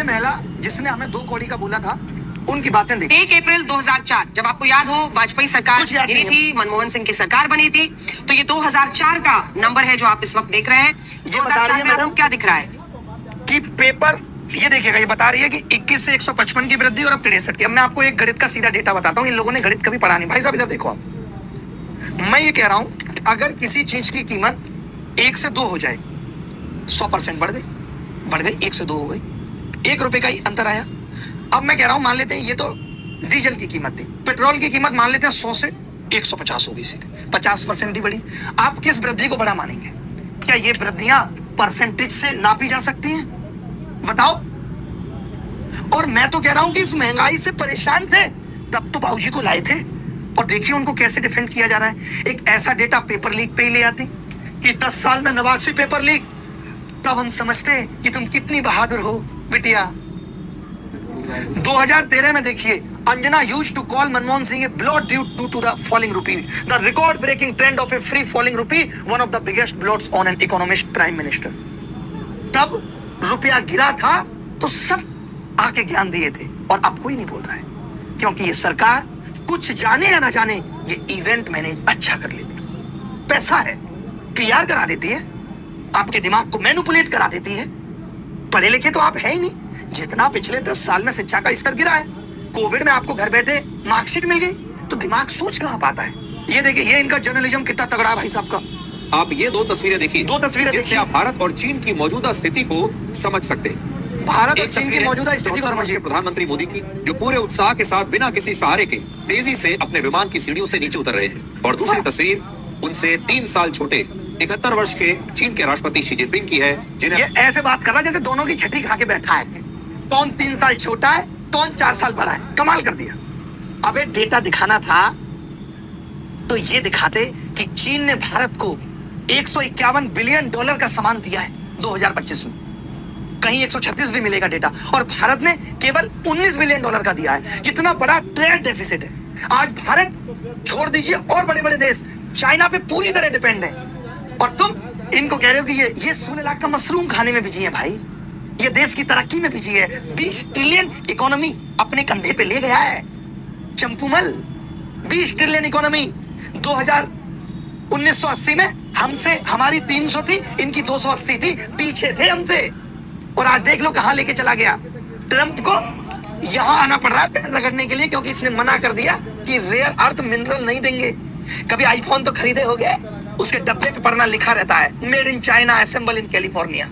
मध्य महिला जिसने हमें 2 कौड़ी का बोला था, उनकी बातें देखिए। 1 अप्रैल 2004, जब आपको याद हो वाजपेयी सरकार गिरी थी, मनमोहन सिंह की सरकार बनी थी, तो ये 2004 का नंबर है जो आप इस वक्त देख रहे हैं। ये बता रही है मैडम क्या दिख रहा है कि पेपर, ये देखिएगा, ये बता रही है कि 21 से 155 की वृद्धि और अब 63 की। अब मैं आपको एक गणित का सीधा डेटा बताता हूँ, इन लोगों ने गणित कभी पढ़ा नहीं। भाई साहब इधर देखो, आप, मैं ये कह रहा हूँ अगर किसी चीज की कीमत 1 से 2 हो जाए, 100% बढ़ गई, 1 से 2 हो गई, 1 रुपए का ही अंतर आया। अब मैं कह रहा हूं, मान लेते हैं ये तो डीजल की कीमत थी, पेट्रोल की कीमत मान लेते हैं 100 से 150 हो गई, सीधे 50% ही बढ़ी। आप किस वृद्धि को बड़ा मानेंगे? क्या ये वृद्धियां परसेंटेज से नापी जा सकती हैं? बताओ। और मैं तो कह रहा हूं कि इस महंगाई से परेशान थे तब तो बाबूजी को लाए थे, और देखिए उनको कैसे डिफेंड किया जा रहा है। एक ऐसा डेटा पेपर लीक पे ही ले आते कि 10 साल में 89 पेपर लीक, तब हम समझते कि तुम कितनी बहादुर हो बिटिया। 2013 में देखिए, Anjana used to call Manmohan Singh a blot due to the falling rupee, the record breaking trend of a free falling rupee, one of the biggest blots on an economist prime minister. तब रुपया गिरा था तो सब आके ज्ञान दिए थे, और अब कोई नहीं बोल रहा है, क्योंकि ये सरकार कुछ जाने या ना जाने ये इवेंट मैनेज अच्छा कर लेती है। पैसा है, पीआर करा देती है, आपके दिमाग को मैनिपुलेट करा देती है। पढ़े लिखे तो आप है ही नहीं। जितना पिछले 10 साल में शिक्षा का स्तर गिरा है, कोविड में आपको घर बैठे मार्कशीट मिल गई, तो दिमाग सोच कहां पाता है। ये देखिए, ये इनका जर्नलिज्म कितना तगड़ा है भाई साहब का। आप ये 2 तस्वीरें देखिए, 2 तस्वीरें जिससे आप भारत और चीन की मौजूदा स्थिति को समझ सकते हैं। भारत और चीन की मौजूदा स्थिति को समझिए। प्रधानमंत्री मोदी की, जो पूरे उत्साह के साथ बिना किसी सहारे के तेजी से अपने विमान की सीढ़ियों से नीचे उतर रहे हैं। और दूसरी तस्वीर उनसे 3 साल छोटे 71 वर्ष के चीन के राष्ट्रपति शी जिनपिंग की है, जिन्हें ये ऐसे बात कर रहा है जैसे दोनों की छठी खा के बैठा है। कौन 3 साल छोटा है, कौन 4 साल बड़ा है। कमाल कर दिया। अबे डेटा दिखाना था तो ये दिखाते कि चीन ने भारत को 151 बिलियन डॉलर का सामान दिया है 2025 में। कहीं 136 भी मिलेगा डेटा, और भारत ने केवल 19 बिलियन डॉलर का दिया है। कितना बड़ा ट्रेड डेफिसिट है। आज भारत छोड़ दीजिए, और बड़े बड़े देश चाइना पे पूरी तरह डिपेंड है, और तुम इनको कह रहे हो कि ये 16 लाख का मशरूम खाने में बिजी है। भाई ये देश की तरक्की में बिजी है। 20 ट्रिलियन इकोनॉमी अपने कंधे पे ले गया है चंपूमल। 20 ट्रिलियन इकोनॉमी 1980 में हमसे, हमारी 300 थी, इनकी 280 थी, पीछे थे हमसे। और आज देख लो कहां लेके चला गया। ट्रंप को यहां आना पड़ रहा है पैर रगड़ने के लिए, क्योंकि इसने मना कर दिया कि रेयर अर्थ मिनरल नहीं देंगे। कभी आईफोन तो खरीदे होगे, उसके डब्बे पे पढ़ना लिखा रहता है made in China, assemble in California.